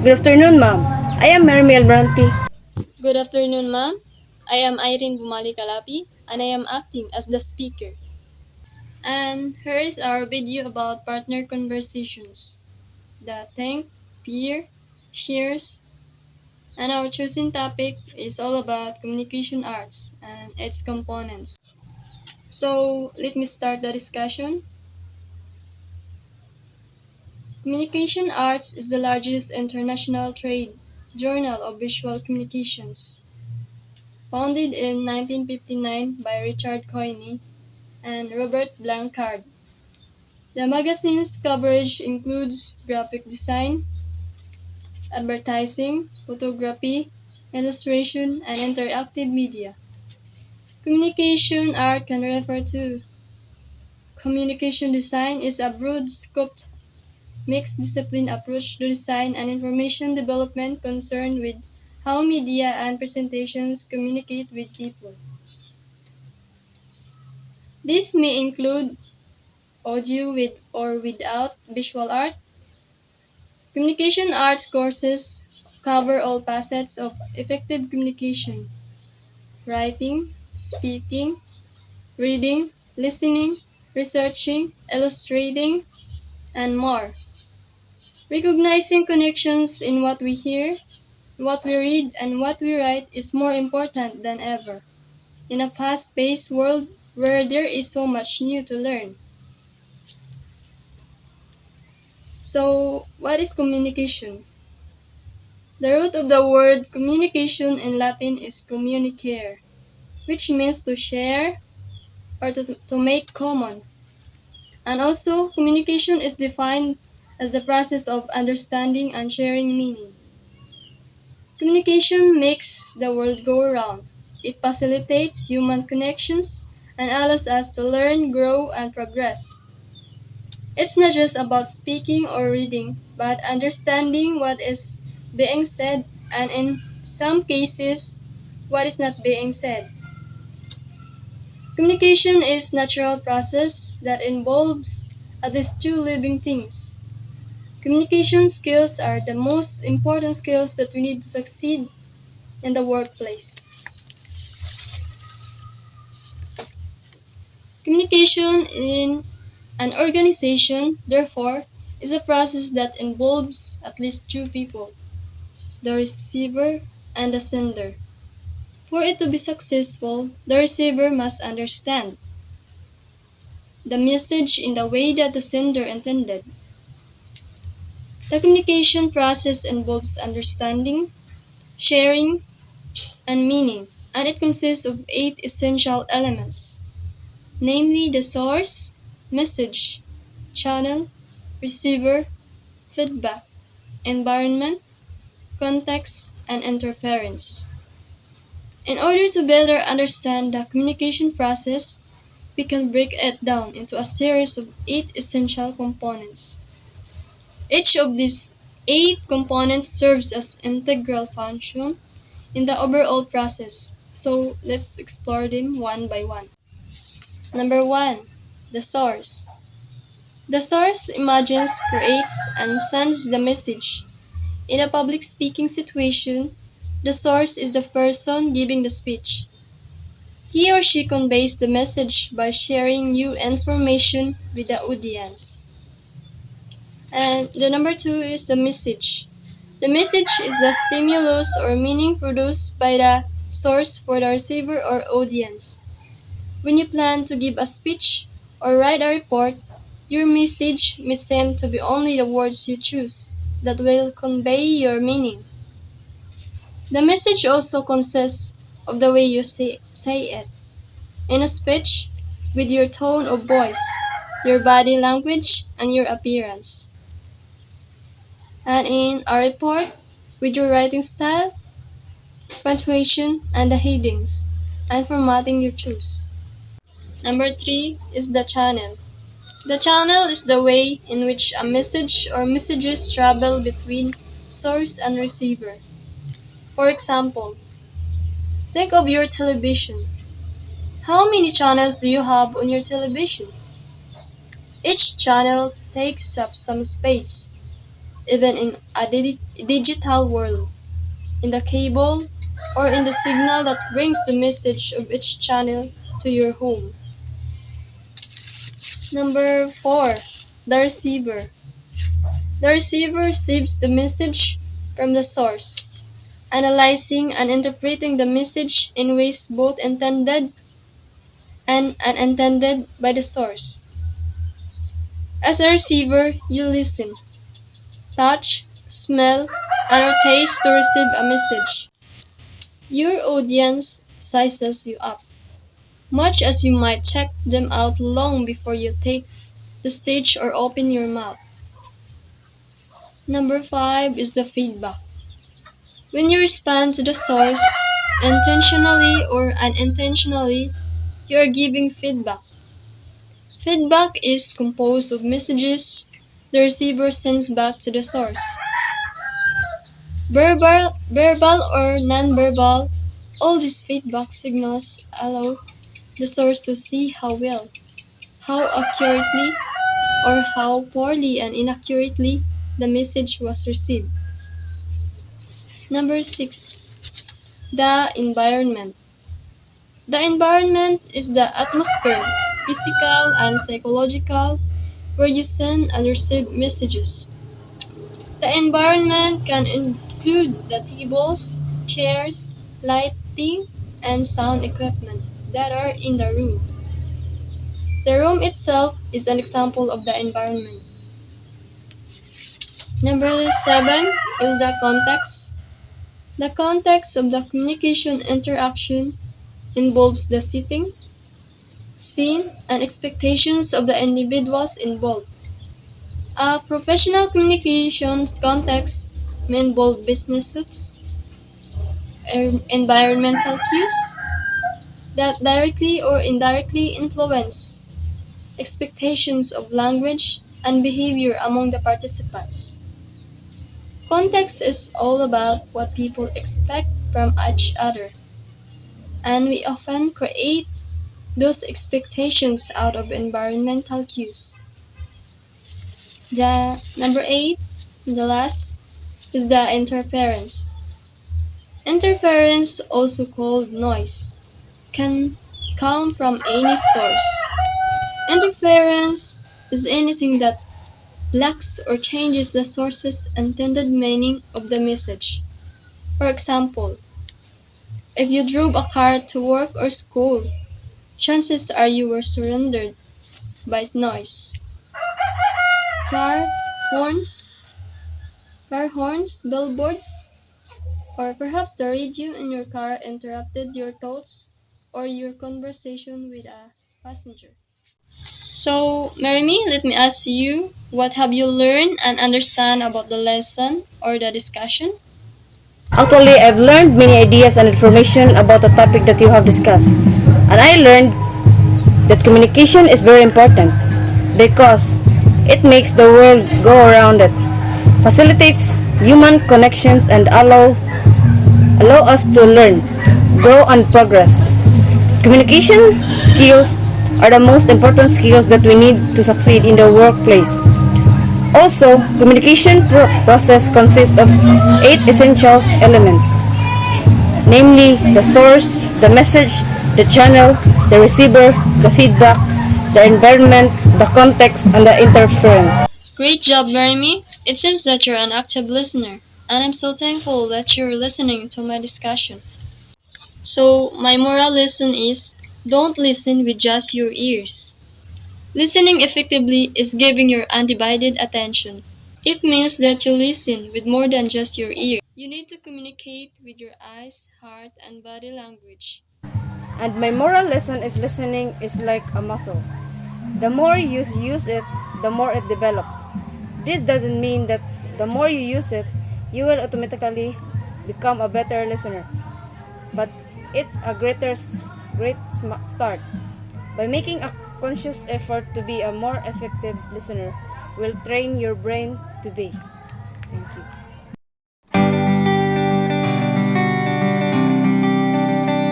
Good afternoon, ma'am. I am Mermel Branti. Good afternoon, ma'am. I am Irene Bumali Kalapi, and I am acting as the speaker. And here is our video about partner conversations. The think, peer, shares, and our chosen topic is all about communication arts and its components. So let me start the discussion. Communication Arts is the largest international trade journal of visual communications. Founded in 1959 by Richard Coyne and Robert Blanchard. The magazine's coverage includes graphic design, advertising, photography, illustration, and interactive media. Communication art can refer to communication design is a broad-scoped mixed-discipline approach to design and information development concerned with how media and presentations communicate with people. This may include audio with or without visual art. Communication arts courses cover all facets of effective communication: writing, speaking, reading, listening, researching, illustrating, and more. Recognizing connections in what we hear, what we read, and what we write is more important than ever in a fast-paced world where there is so much new to learn. So, what is communication? The root of the word communication in Latin is communicare, which means to share or to make common. And also, communication is defined as the process of understanding and sharing meaning. Communication makes the world go around. It facilitates human connections and allows us to learn, grow, and progress. It's not just about speaking or reading, but understanding what is being said and in some cases, what is not being said. Communication is a natural process that involves at least two living things. Communication skills are the most important skills that we need to succeed in the workplace. Communication in an organization, therefore, is a process that involves at least two people, the receiver and the sender. For it to be successful, the receiver must understand the message in the way that the sender intended. The communication process involves understanding, sharing, and meaning, and it consists of 8 essential elements, namely the source, message, channel, receiver, feedback, environment, context, and interference. In order to better understand the communication process, we can break it down into a series of 8 essential components. Each of these 8 components serves as integral function in the overall process. So let's explore them one by one. Number 1, the source. The source imagines, creates, and sends the message. In a public speaking situation, the source is the person giving the speech. He or she conveys the message by sharing new information with the audience. And the number 2 is the message. The message is the stimulus or meaning produced by the source for the receiver or audience. When you plan to give a speech or write a report, your message may seem to be only the words you choose that will convey your meaning. The message also consists of the way you say it. In a speech, with your tone of voice, your body language, and your appearance. And in a report, with your writing style, punctuation, and the headings, and formatting you choose. Number 3 is the channel. The channel is the way in which a message or messages travel between source and receiver. For example, think of your television. How many channels do you have on your television? Each channel takes up some space. even in a digital world, in the cable, or in the signal that brings the message of each channel to your home. Number 4. The receiver. The receiver receives the message from the source, analyzing and interpreting the message in ways both intended and unintended by the source. As a receiver, you listen, touch, smell, and or taste to receive a message. Your audience sizes you up, much as you might check them out long before you take the stage or open your mouth. Number 5 is the feedback. When you respond to the source, intentionally or unintentionally, you are giving feedback. Feedback is composed of messages the receiver sends back to the source. Verbal or non-verbal, all these feedback signals allow the source to see how well, how accurately, or how poorly and inaccurately the message was received. Number 6. The environment. The environment is the atmosphere, physical and psychological, where you send and receive messages. The environment can include the tables, chairs, lighting, and sound equipment that are in the room. The room itself is an example of the environment. Number 7 is the context. The context of the communication interaction involves the setting, scene, and expectations of the individuals involved. A professional communication context may involve business suits, environmental cues that directly or indirectly influence expectations of language and behavior among the participants. Context is all about what people expect from each other, and we often create those expectations out of environmental cues. The number 8, the last, is the interference. Interference, also called noise, can come from any source. Interference is anything that blocks or changes the source's intended meaning of the message. For example, if you drove a car to work or school, chances are you were surrounded by noise. Car horns, billboards, or perhaps the radio in your car interrupted your thoughts or your conversation with a passenger. So, Marimi, let me ask you, what have you learned and understand about the lesson or the discussion? Actually, I've learned many ideas and information about the topic that you have discussed. And I learned that communication is very important because it makes the world go around it, facilitates human connections and allow us to learn, grow and progress. Communication skills are the most important skills that we need to succeed in the workplace. Also, communication process consists of 8 essential elements, namely the source, the message, the channel, the receiver, the feedback, the environment, the context, and the interference. Great job, Marimi. It seems that you're an active listener, and I'm so thankful that you're listening to my discussion. So, my moral lesson is don't listen with just your ears. Listening effectively is giving your undivided attention. It means that you listen with more than just your ear. You need to communicate with your eyes, heart, and body language. And my moral lesson is listening is like a muscle. The more you use it, the more it develops. This doesn't mean that the more you use it, you will automatically become a better listener. But it's a great start. By making a conscious effort to be a more effective listener, will train your brain to be. Thank you.